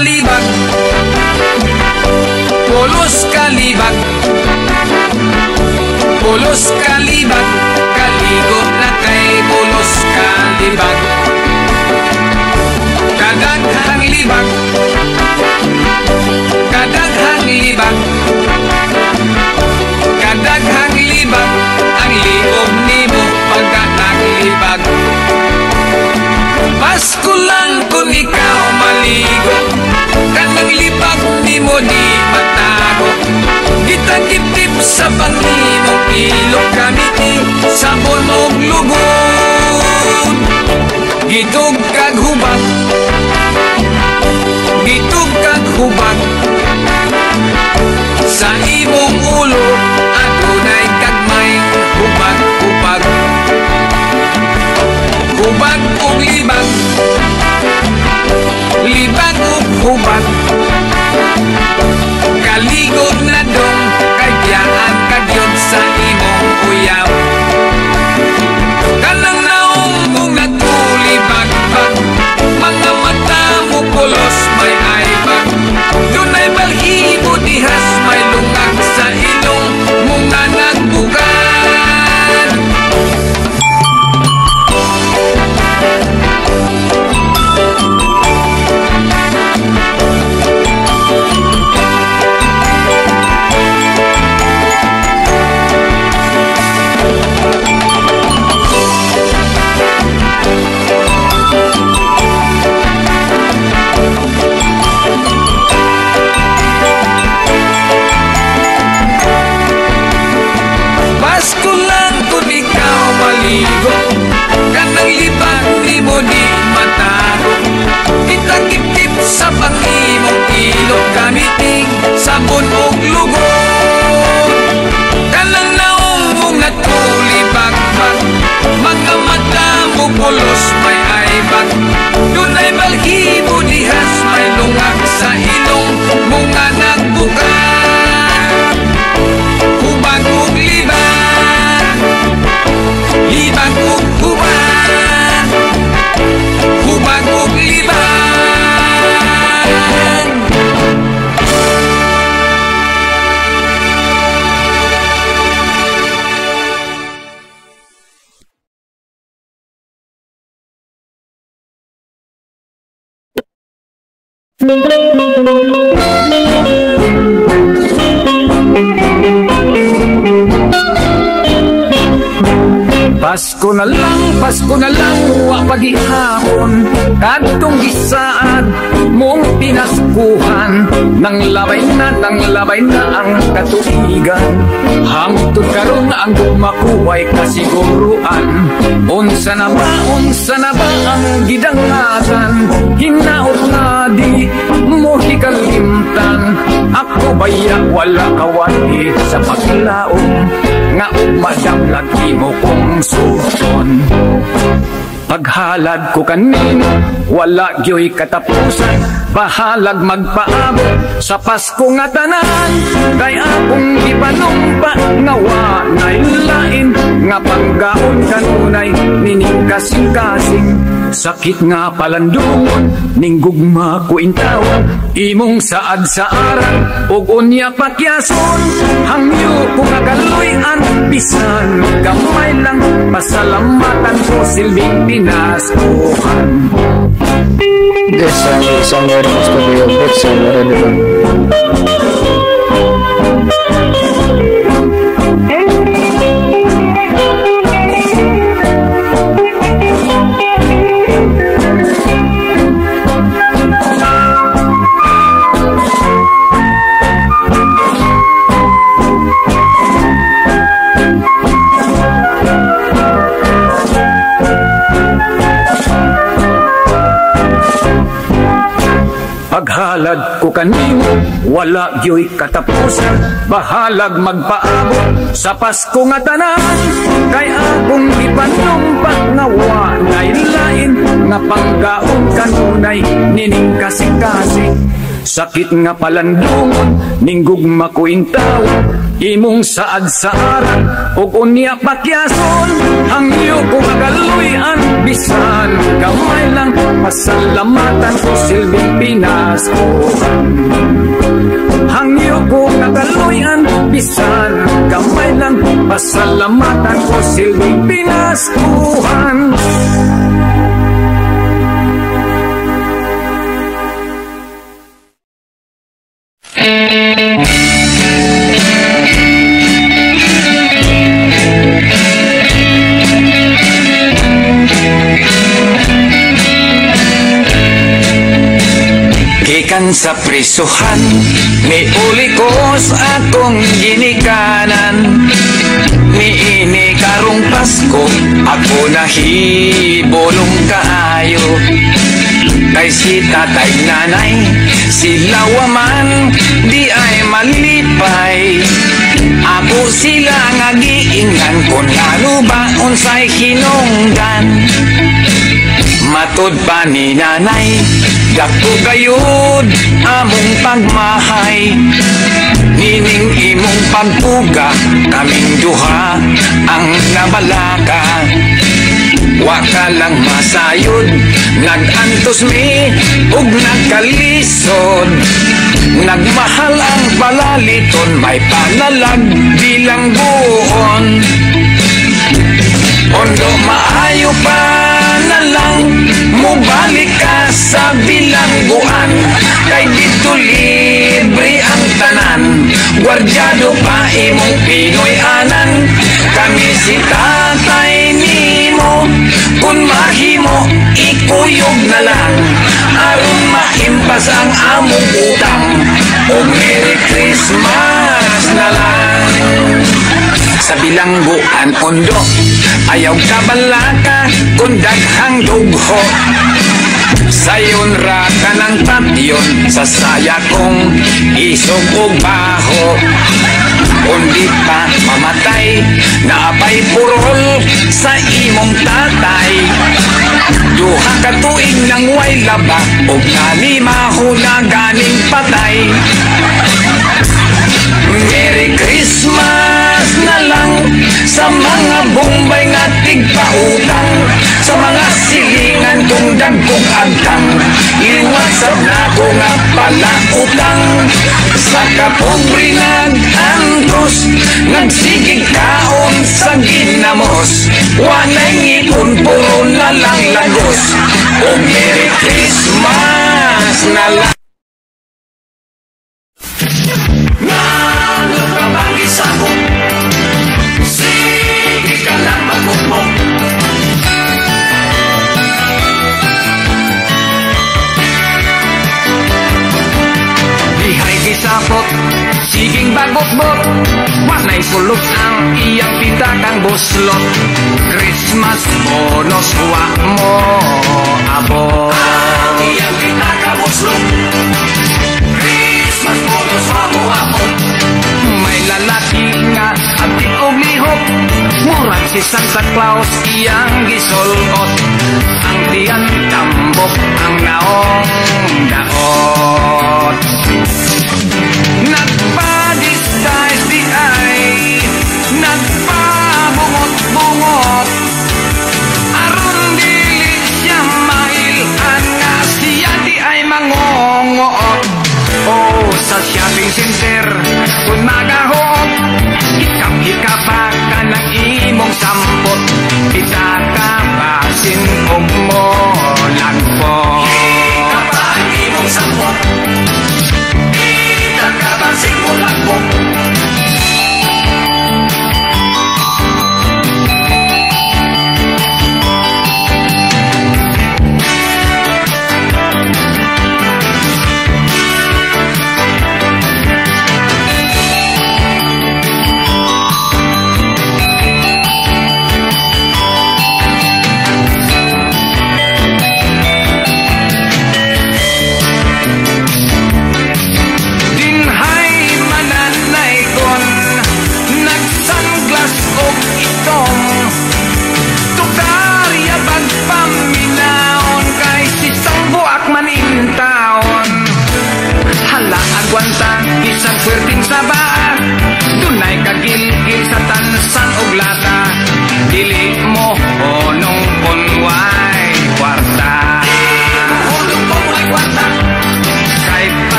kalibag, pulos kalibag, pulos kalibag, kaligom na kay pulos kalibag. Kadaghang libag, kadaghang libag, kadaghang libag, ang liog nimo pagka naglibag. Pasko lang kung ikaw maligo, kanang libag nimo di matago. Gitagip-tip sa panginong ilog kamiting, sabon og lugod. Gitug kag hubag, gitug kag hubag, sa imong ulo adunay kagmay hubag-hubag. Hubag ug libag, libag ug hubag, kaligog na dong kagyaan kagyod sa imong uyaw. Kanang naong mong natulibag-bag, mga mata mo pulos may aibag. Dunay balhibo dihas may lungag sa ilong mga nagbugan. Pasko lang kung ikaw maligo, kanang libag di mo di matago. Kitagip-tip sa pangimong ilog kamiting, sabon og lugod. Kanang naong mong natulibag-bag, mga mata mo pulos may aibag. Dunay balhibo dihas may lungag sa ilong mga nagbugan. Hubag ug libag, libag ug hubag, hubag ug libag. Pasko na lang, wa pagihapon, kadtong gisaad mong pinaskuhan. Nang labay na ang katuigan, hangtod karon ang gumakuway kasiguruan. Unsa na ba ang gidangatan, hinaot na di mo hikalimtan. Ako baya wala kawali sa paglaom, nga madam lagi mo kong suson. Paghalad ko kanino, wala gyoy katapusan. Bahalag magpaabot sa Pasko nga tanan, kay akong ipanumpa nga wanay lain, nga panggaon kanunay nining kasing-kasing. Sakit nga palandungon ning gugma ko intawan, imong saad sa aran ug unya pakyason. Hangyo ko kagaluyan, bisan gamay lang, pasalamatan ko silbing pinaskuhan. This song was to be a good song, relevant. Paghalad ko kanimo, wala gyoy katapusan. Bahalag magpaabot sa Pasko nga tanan, kay akong ipanumpa nga wanay lain, nga panggaon kanunay nining kasing-kasing. Sakit nga palandungon ning gugma ko intaw, imong saad sa aran ug unya pakyason hangyo ko kagaluyan bisan gamay lang pasalamatan ko silbing pinaskuhan. Hangyo ko kagaluyan bisan gamay lang pasalamatan ko silbing pinaskuhan. Gikan sa prisuhan, niuli ko sa akong ginikanan. Niini karong Pasko, ako nahibulong kaayo. Kay si tatay nanay, sila waman, di ay malipay. Ako sila nga giingnan, kung ano ba unsay hinungdan. Matud pa ni nanay, dako gayud among pagmahay. Nining imong pagpuga, kaming duha ang nabalaka. Wa ka lang masayod, nagantos mi ug nagkalisod. Nagmahal ang palaliton, may panalag bilang buon. Ondo maayo pa na lang, mubalik ka sa bilangguan. Kay dito libre ang tanan, gwardyado pa imong Pinoy anan. Kami si tatay nimo, kung mahimo ikuyog na lang, aron maimpas ang among utang. O Merry Christmas na lang. Sa bilangguan ondo, ayaw ka balaka kung daghang dugho. Sayon ra ka ng patyon, sa saya kong isog o baho. Kundi pa mamatay, naapay purol sa imong tatay. Duha ka tuig nang way laba, o nalimaho na ganing patay. Merry Christmas na lang sa mga bombay nga tigpautang, sa mga silingan kong dagkong agtang, iwasab na ko nga pala utang. Sa kapobre nag-antros, nagsigig kaon sa ginamos, wanay ngipon puro na lang lagos. O Merry Christmas na lang. Sapot, siging bagot-bot, wanay sulok ang iyang pitakang buslot. Christmas bonus wa mo abot. Ang iyang pitakang buslot, Christmas bonus wa mo abot. May lalaki nga abdik og lihok, murag si Santa Claus iyang gisulot. Ang tiyan tambok ang naong daot. Nagpa-disguise di ay nagpa-bungot-bungot, aron dili siya mailhan nga siya di ay mangongoot. Oh, sa shopping center kung magahok, hikap-hikapa ka ng imong sampot, kita ka basin og mo lagpot.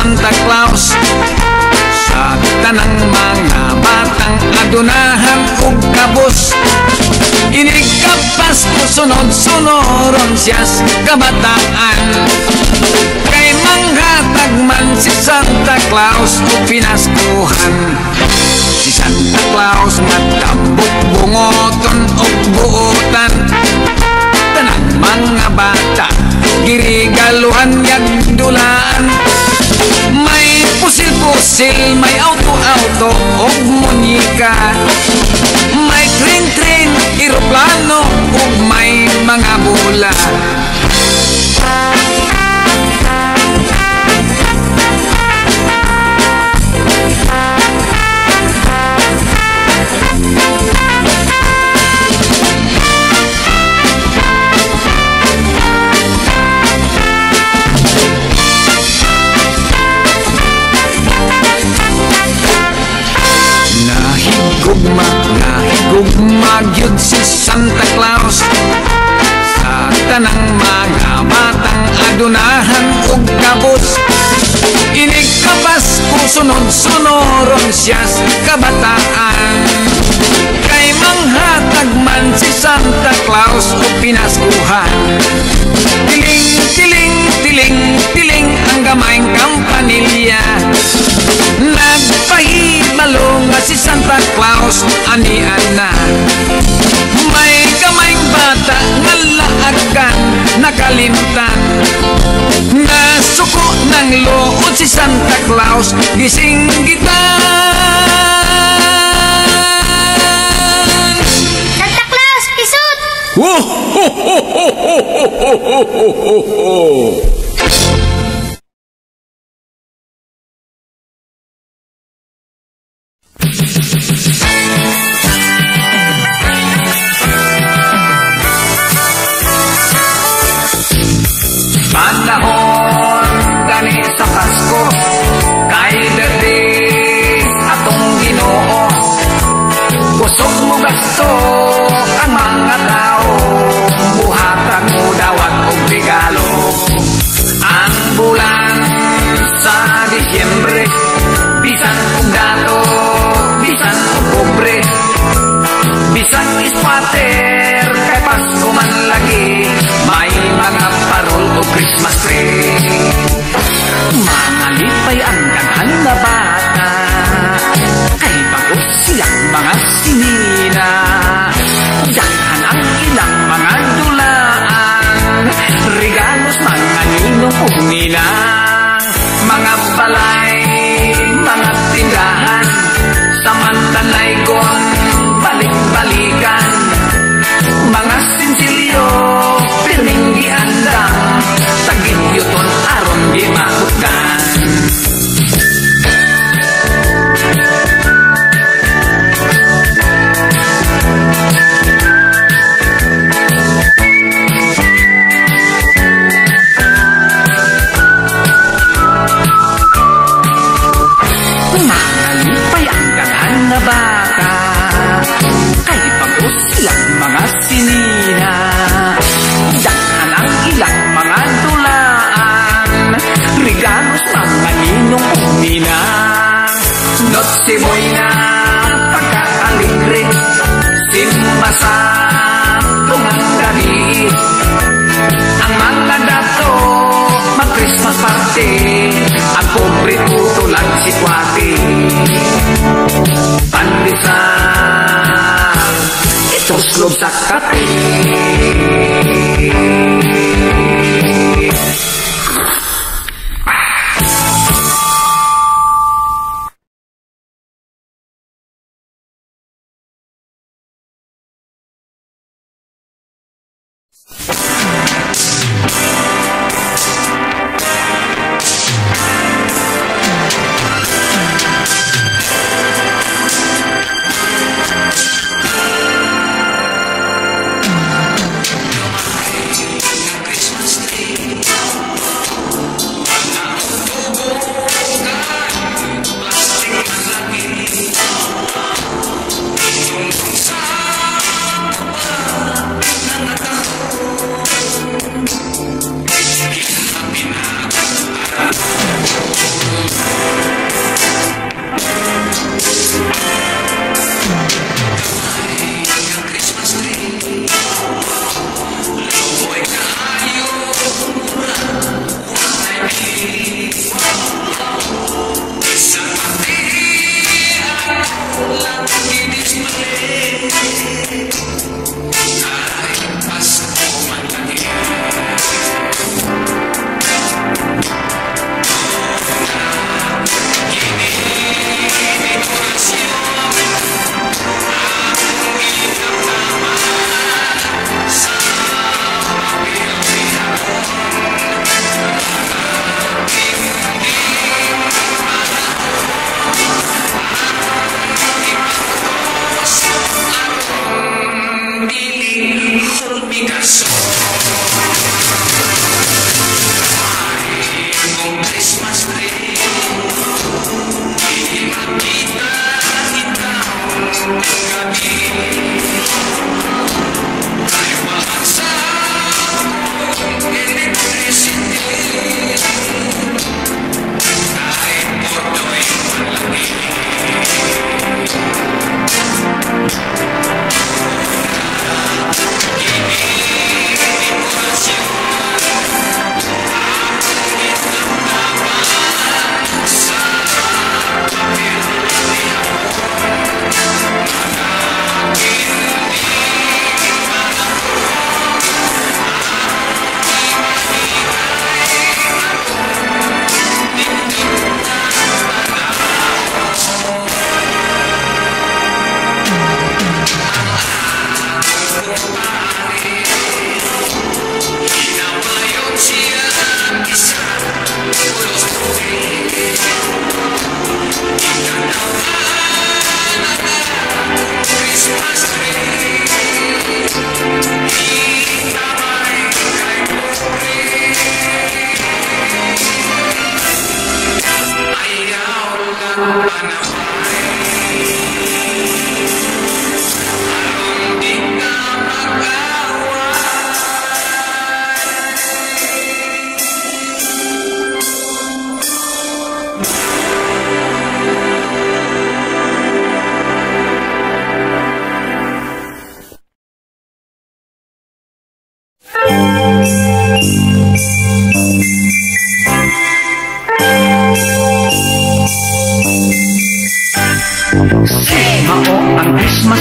Santa Claus sa tanang mga batang adunahan ug kabus. Inig ka Pasko sunod-sunoron siyas kabataan, kay manghatag man si Santa Claus ug pinaskuhan. Si Santa Claus nagtambok bungoton ug buotan, tanang mga bata girigaluhan yag dulaan. May pusil-pusil, may auto-auto ug munyika, may train-train, eroplano ug may mga bula. Nahigugma gyud si Santa Claus sa tanang mga batang adunahan ug kabus. Inig ka Pasko sunod-sunoron siyas kabataan, kay manghatag man si Santa Claus ug pinaskuhan. Tiling, tiling, tiling, tiling ang gamayng kampanilya, nagpahibalo nga si Santa Claus anian na. May gamayng bata nga laagan nakalimtan, nasuko ng luod si Santa Claus gisinggitan. Santa Claus, isut! Ho ho ho ho ho ho ho ho ho. Panahon gani sa Pasko, kay dati atong Ginoo. Kusog mo gasto ang mga tao, buhatag mo dawat og regalo. Ang bulan sa Disyembre, bisan og dato, bisan og pobre, bisan ispater, kay Pasko man lagi, may mga parol o Christmas tree. Mga lipay ang daghan na bata, kay bagos silang mga sinina. Daghan ang ilang mga dulaan, regalos mga ninong ug ninang. Mga balay, mga tindahan, samantalay kong balik-balikan. Mga sinsilyo, pirming giandang, tagidyoton aron di makutkan. Mangalipay ang daghan na bata, kay pagos silang mga sinina. Daghan ang ilang mga dulaan, regalos mga ninong ug ninang. Notse Buena, pagkaaligre, simba sa tungang gabi. Ang mga dato, mag-Christmas party, ang pobre tutulan si Kwati. Pandesal, itos lob sa kape.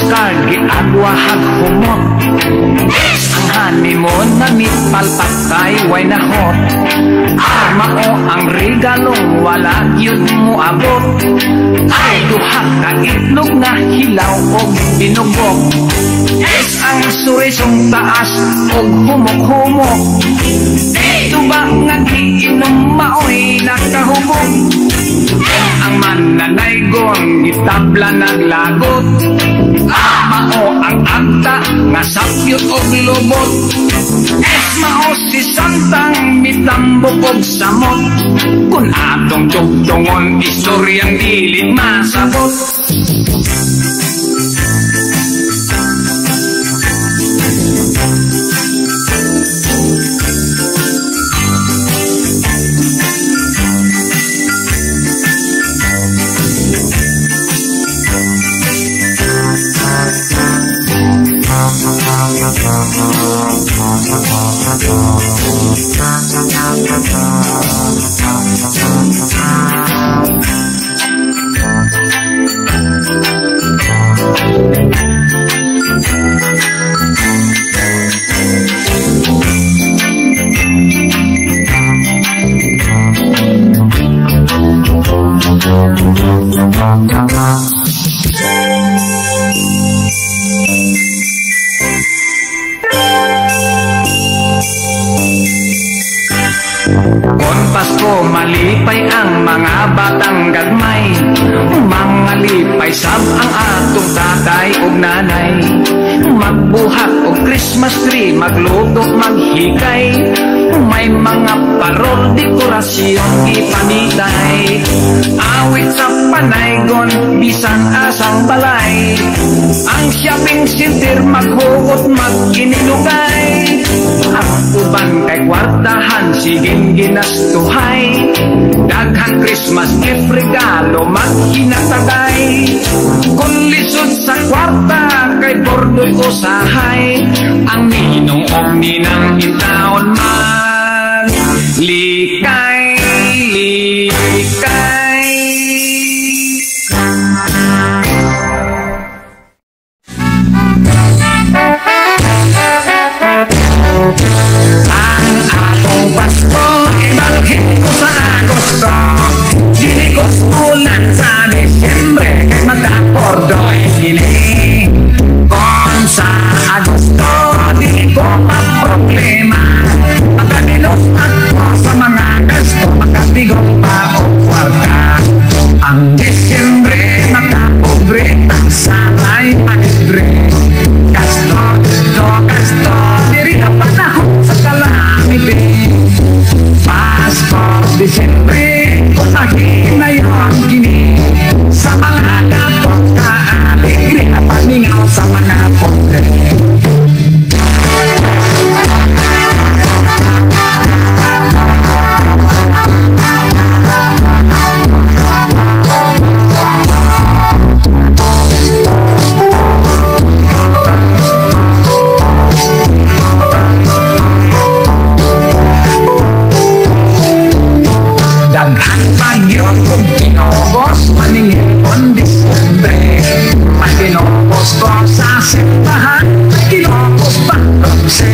Oscar giagwahag humot. Ang honeymoon na mitpalpak kay way nahot. Mao ang regalong wala yun mo abot. Ay duha ka itlog nga hilaw og binugok. Ang surisong taas og humok-humok. Ito ba nga giinom maoy nakahubog. Ang mananaygon gitabla naglagot. Mao ang agta nga sapyot og lubot. Mao si Santang mitambok og samot. Kung atong tugtungon istoryang dili masabot. Pasko malipay ang mga batang gagmay. Mga lipay sab ang atong tatay ug nanay. Magbuhat og Christmas tree, magluto, maghikay. May mga parol, dekorasyon ipanitay. Awit sa panaygon, bisan asang balay. Ang shopping center maghuot, mag-inilugay. Ang uban kay kwartahan, siging ginastuhay. Daghang Christmas gift regalo, maghinatagay. Kung lisod sa kwarta, kay bordo'y usahay. Ang ninong og ninang hintaon man, likay, likay. Ang atong Pasko, ibalhin ko sa Agosto. Dili ko ulan sa Disyembre, kay mag-akordo'y hili. Kung sa Agosto, dili ko ma-problema. Magkanilos ako sa mga gasto, makatigong pa o kwarta. Ang Disyembre, makapobre, ang sanay mag-libre. Gasto, gasto, diri na panahon sa calamity. Pasko, Disyembre, usahin na yung kini. Sa mga dapat ka-aligri na paningaw sa mga pobre. Daghang bagyo kung kinobos, maningin on Disyembre. May kinobos ko sa simbahan, may kinobos pa kasi.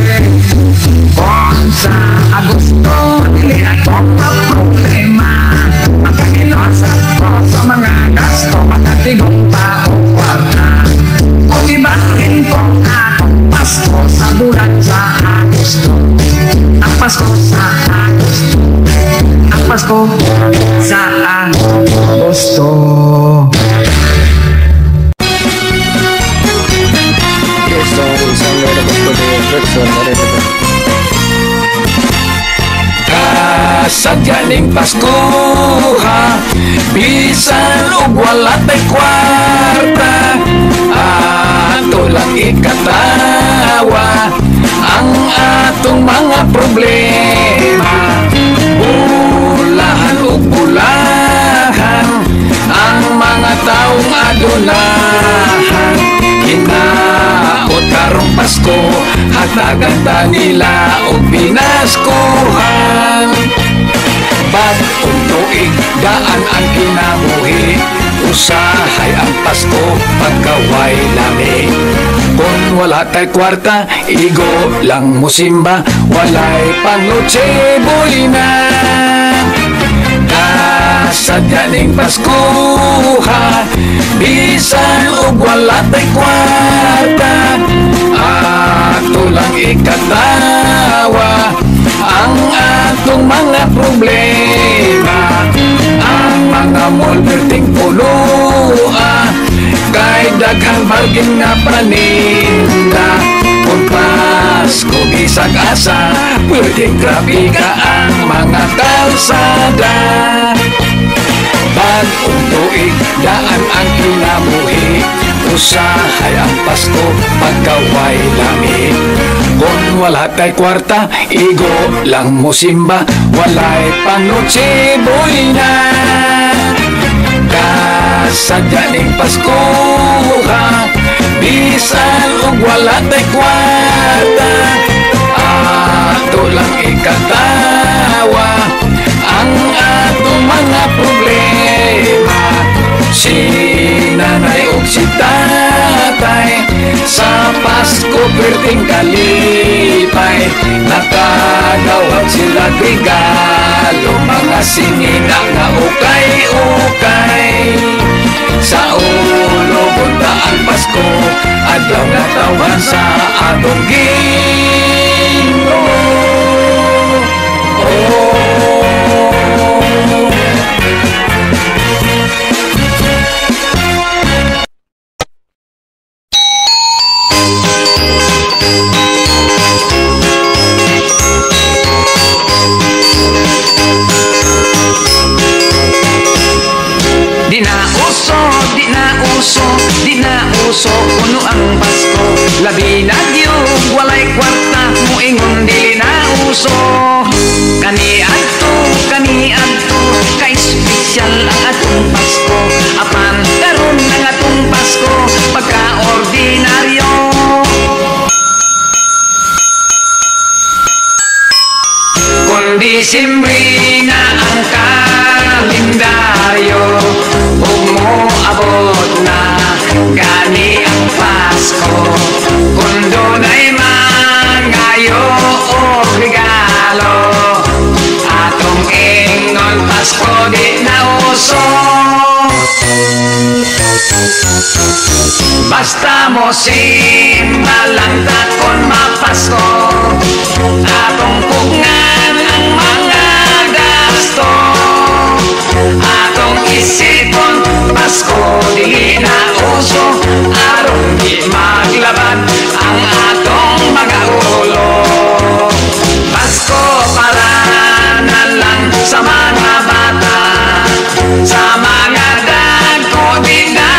Kung sa Agosto, dili ako ma-problema. Magkakilos ako sa mga gasto, makatigong pa o kwarta. Kung ibahin ko akong Pasko sa bulan sa Agosto. Ang Pasko sa Agosto, ang Pasko sa Agosto. Kasadyaning Pasko ha, bisan og wala tay kwarta. Ato lang ikatawa ang atong mga problema. Bulahan o bulahan ang mga taong adunahan. Hinaot karong Pasko, hatagan ta nila o pinaskuhan. Bagong tuig, daan ang kinabuhi, usahay ang Pasko pagkaway lamig. Kung wala tay kwarta, igo lang musimba, walay panglutsay boy na. Kasadya ning Pasko ha, bisan og wala tay kwarta, ato lang ikatawa ang atong mga problema. Ang mga mulberting pulua, kay daghang bargain nga paninda. Kung Pasko bisag asa, pwedeng grabe ka ang mga kalsada. Bagong tuig, daan ang kinabuhi, usahay ang Pasko pagkaway lamig. Kung wala tay kwarta, igo lang musimba, walay panglutsay boy na. Kasadya ning Pasko ha, bisan og wala tay kwarta, ato lang ikatawa ang atong mga problema. Si nanay ug si tatay sa Pasko perting kalipay, nakagawag sila regalo, mga sinina nga ukay-ukay. Sa ulo punta ang Pasko, adlaw nga tawan sa atong Ginoo. Di na uso, kuno ang Pasko, labi na gyud walay kwarta, muingon dili na uso. Kani adto, kay espesyal ang atong Pasko, apan karon ang atong Pasko pagka-ordinaryo. Kung Disyembre na ang kalendaryo, ug moabot na gani ang Pasko. Kung dunay mangayo o regalo, atong ingon Pasko di na uso. Basta mo simba lang takon mapasko, atong pugngan ang mga gasto, atong isipon Pasko dili na uso, aron di maglaban ang atong mga ulo. Pasko para na lang sa mga bata, sa mga dagko di na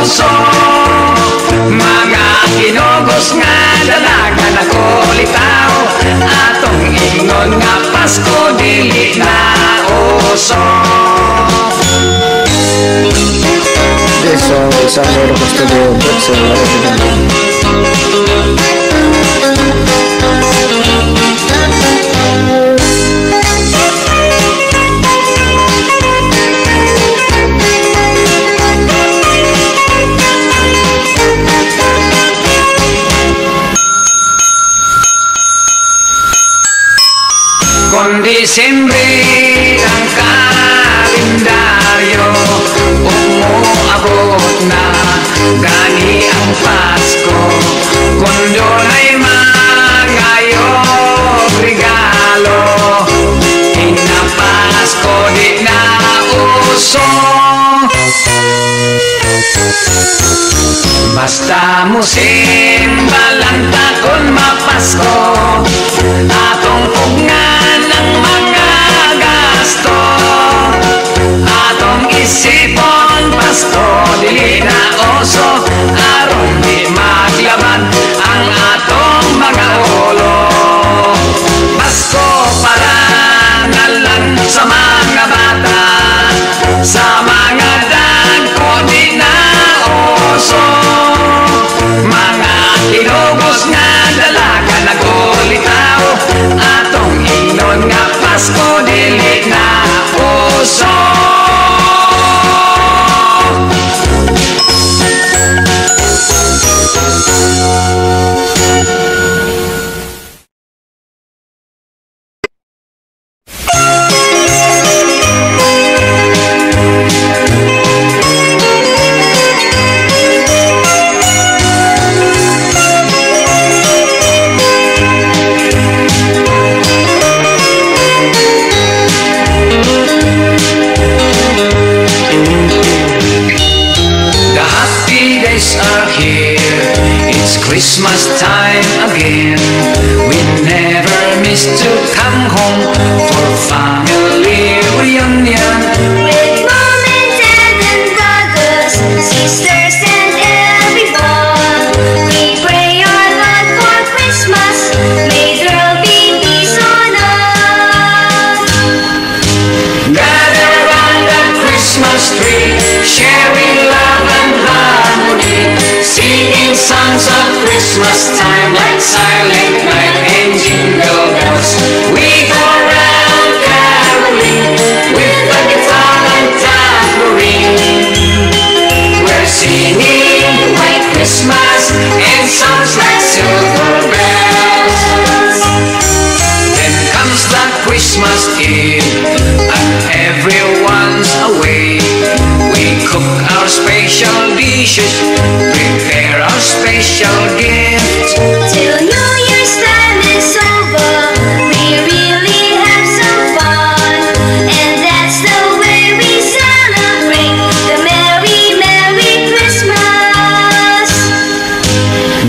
uso, mga kinugos nga dalaga na kulitaw, atong ingon nga Pasko dili na uso. This song is under the studio Boots and Kung Disyembre ang kalendaryo, umuabot na gani ang Pasko. Kung dunay mangayo regalo, ina Pasko di na uso. Basta mo simba lang takon mapasko, atong pugngan ang mga gasto, atong isipon Pasko dili na uso, aron di maglaban ang atong mga ulo. Pasko para na lang sa mga bata, sa mga dagko di na uso, mga kinugos nga dalaga nagulitaw, atong ingnon nga Pasko dili na uso. here. It's Christmas time again. We never miss to come home for family reunion. With mom and dad and brothers, sisters and everyone. We pray our Lord for Christmas. May there be peace on earth. Gather around the Christmas tree, sharing love and harmony, singing songs of Christmas time like Silent Night and Jingle Bells. We go around caroling with the guitar and tambourine. We're singing White Christmas and songs like Silver Bells. Then comes the Christmas Eve and everyone's away. We cook our special dishes, prepare our special gifts. Till New Year's time is over, we really have some fun. And that's the way we celebrate the Merry, Merry Christmas.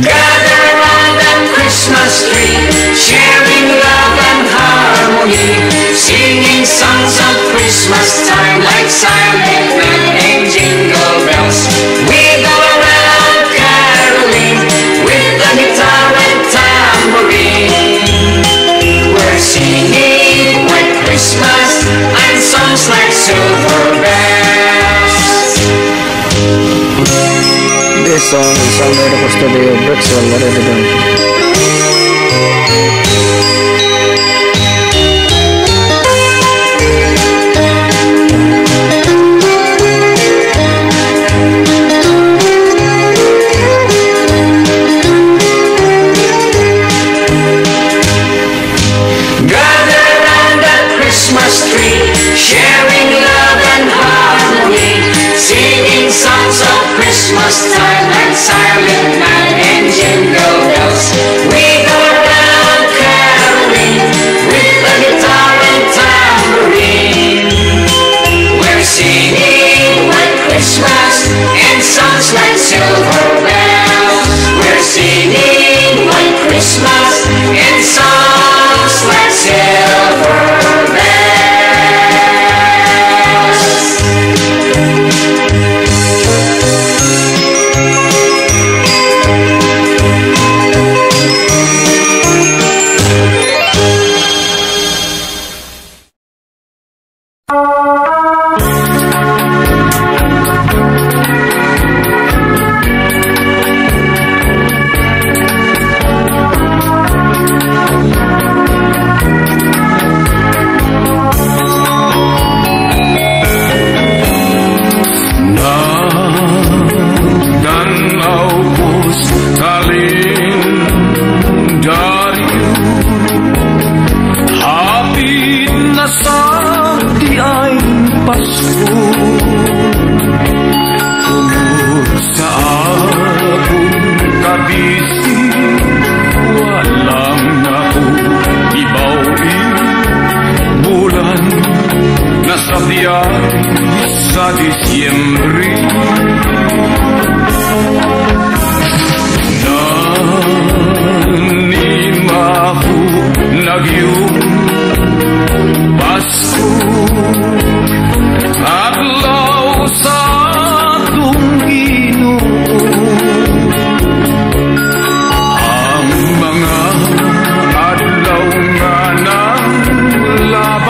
Gather around the Christmas tree, sharing love and harmony, singing songs of Christmas time like Silent Night and Jingle Bells. We go around caroling with the guitar and tambourine. We're singing White Christmas and songs like Silver Bells. This song is under the custody of Brixton, Maryland. Gather around the Christmas tree, sharing love and harmony, singing songs of Christmas time like Silent Night and Jingle Bells. We go around caroling with the guitar and tambourine. We're singing White Christmas and songs like Silver Bells. We're singing White Christmas and songs like Silver Bells. Sa Disyembre nanimaho nagyong Pasko adlaw sa atong Ginoo. Ang mga adlaw nga naglabay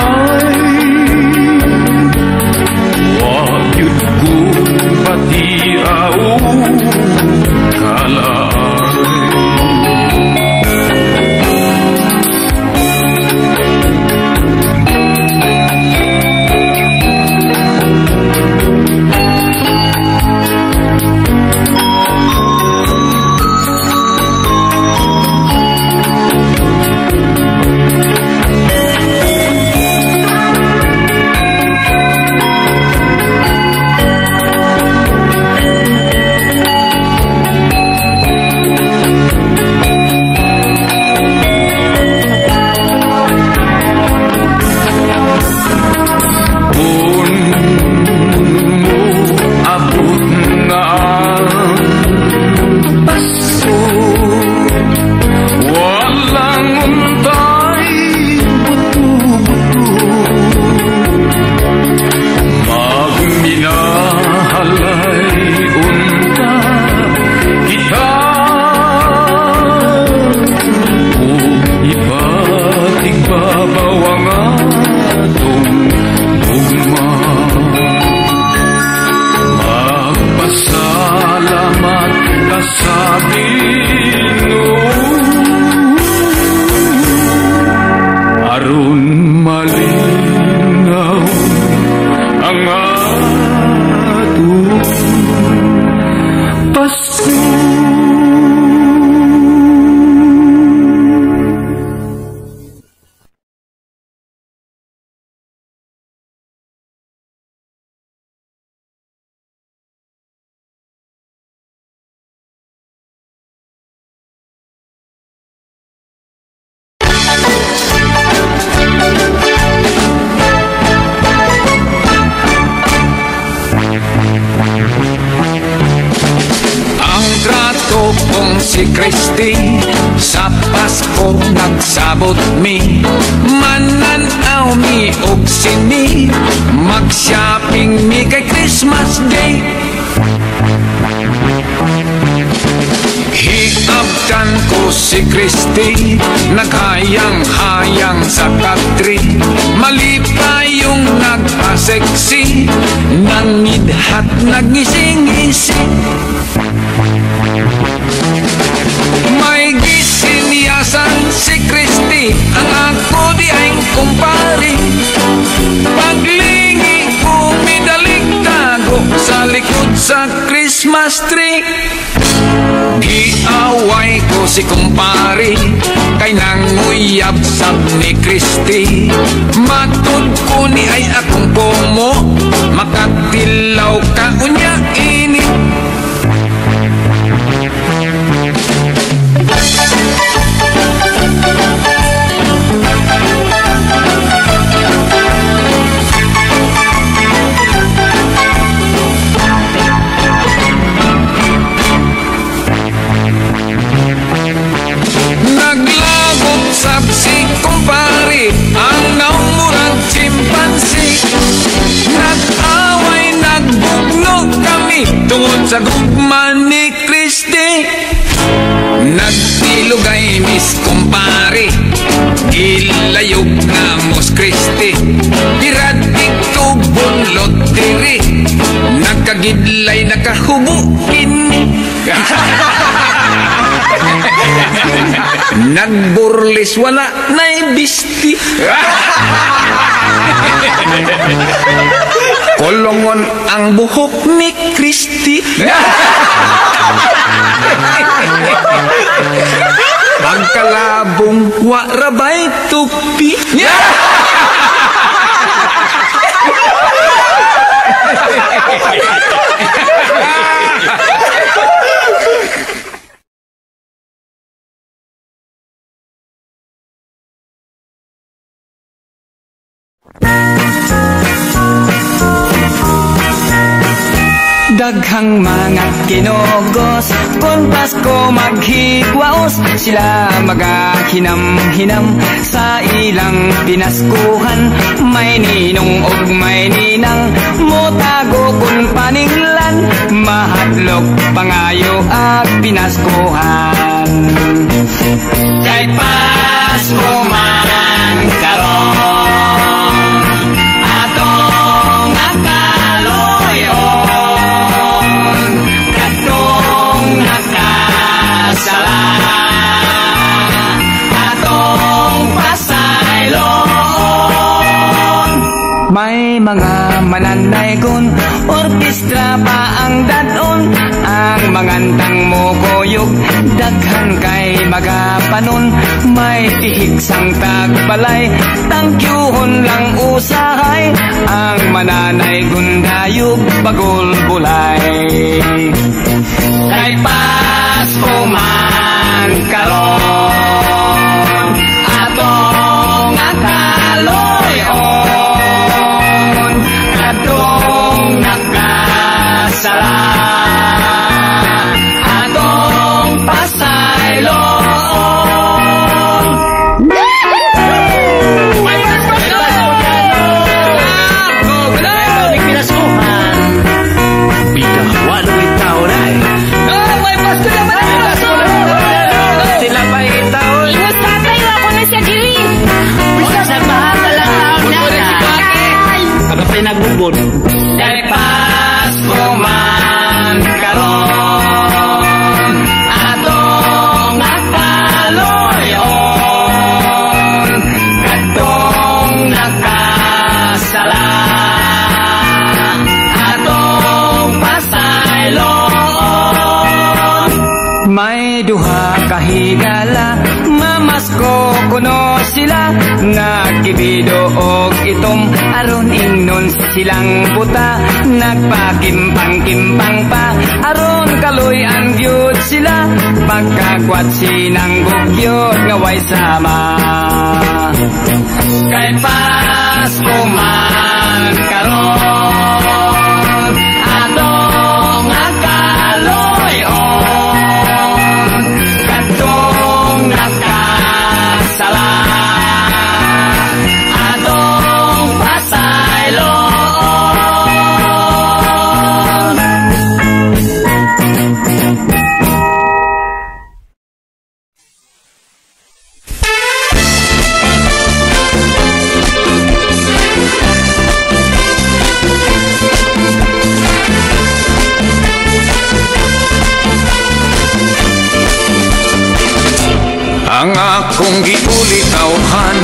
Ginoo aron malinaw ang atong Pasko. Si Kristi sa Pasko nagsabot mi, mananaw mi og sini, mag-shopping mi kay Christmas Day. Hiabtan ko si Kristi, naghayang-hayang sa katri, malipayong nagpaseksi, nangidhat nagising-ising. May gisiniyasan si Kristi, ang ako di ay kumpari. Paglingi ko midaligtago sa likod sa Christmas tree. Giaway ko si kumpari, kay nanguyab sab ni Kristi. Matud ko ni ay akong pomo, makatilaw ka unya ini. Naglagot sab si kumpari, ang naumurang chimpansi. Nag-away, nagbugno kami tungod sa gugma ni Kristi. Nagtilugay mis kumpari, gilayog na mos Kristi. Iradik to bunlot diri, nakagidlay nakahubukin. Nagburlis wala na'y bisti. Kolongon ang buhok ni Kristi. Pagkalabong warabay tupi. Daghang mga kinogos, kung Pasko maghigwaos, sila magahinam-hinam sa ilang pinaskuhan. May ninong og may ninang, motago kung paninglan, mahadlok pangayo at pinaskuhan. Kay Pasko man karon, atong nakaloyon, katong nakasala, atong pasayloon. May mga mananaygon, orkestra pa ang dadon, ang mangantang mo koyog, daghan kay magapanon. May tihik sang tagbalay, tangkyuhon lang usahay, ang mananaygon dayog bagol bulay. Kay Pasko man karon, atong nakaloyon, atong nakasala, atong pasayloon. Nagbubod kay Pasko man karon, ato duha kahigala, mamasko kuno sila, nagkibido og itom, aron ingnon silang buta, nagpakimpang-kimpang pa, aron kaluyan gyud sila, pagkagwat sinang gugyod nga way sama. Kay Pasko man karon, atong agkaloyon, katong nagkasala, atong pasayloon. Ang akong giulitawhan,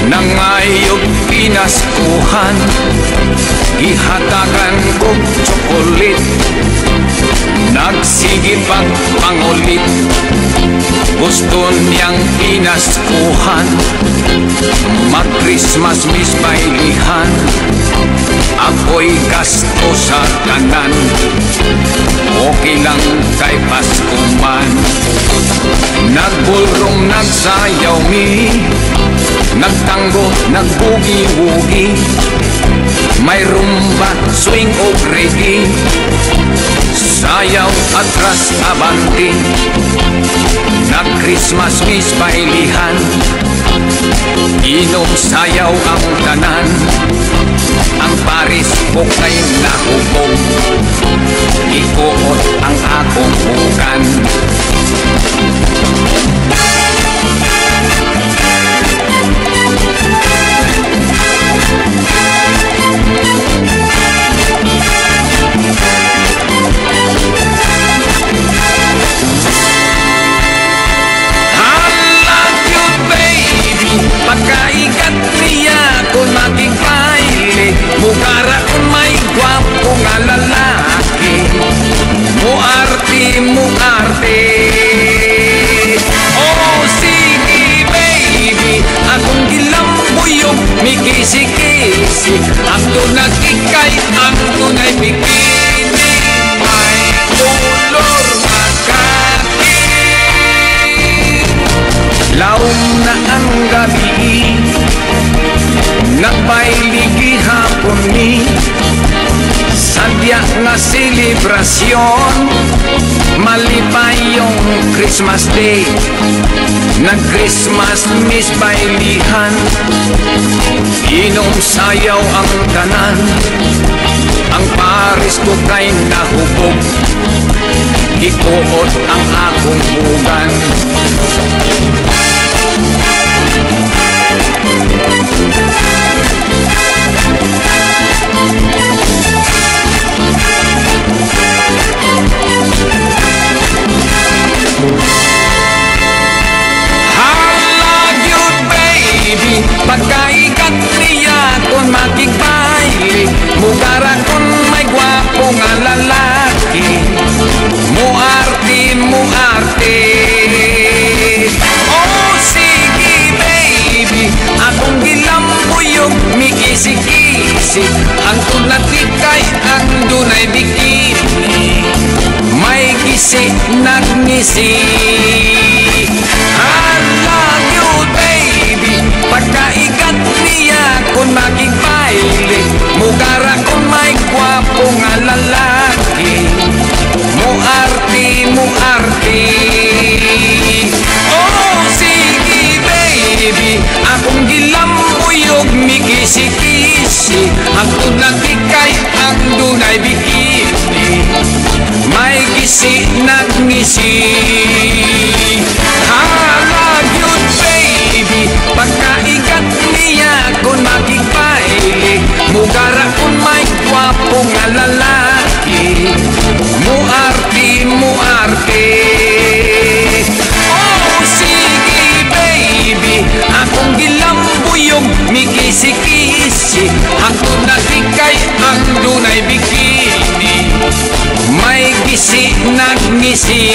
nangayog pinaskuhan, gihatagan kog tsokolit, nagsige pagpangulit, gusto niyang pinaskuhan, mag-Christmas miss bailihan, ako'y gasto sa kanan, okay lang kay Pasko man. Nagbulrong, nagsayaw mi, nagtango, nagbugi-wugi, may rumba, swing o reggae, sayaw atras abanti, nag-Christmas miss bailihan, inom sayaw ang tanan, ang Paris ko kay nahubog, ikuot ang akong bukan. Pagkaigat niya kung makikaili, mukara kung may gwapo nga lalaki, muarte, muarte. Oh, sige baby, akong gilambuyog, may kisi-kisi, ang tunag ikay, ang tunay bikini, may kulor makati. Laom na ang gabi, nagpailigi hapon ni, sadya nga selebrasyon, malipay yung Christmas Day, nag-Christmas miss bailihan, inom sayaw ang tanan, ang Paris ko kay nahubog, ikuot ang akong bugan. Pagkaigat niya kung makikbaili, mugara kung may gwapo nga lalaki, muarte, muarte. Oh, sige baby, akong gilambuyog, mi kisi-kisi, ang tunatikay, ang dunay bikini, may kisi nagngisi. I love you baby, pagkaigat niya kung makikbaili, mugara kung may gwapo nga lalaki, muarte, muarte. Oh, sige baby, akong gilambuyog, mi kisi-kisi, ang tunatikay, ang dunay bikini, may gisi nagngisi. I love you baby, pagkaigat niya kung makikbaili, mugara kung may gwapo nga lalaki, muarte, muarte. Oh, sige baby, akong gilambuyog, mi kisi-kisi, ang tunatikay, ang dunay bikini, may gisi nagngisi.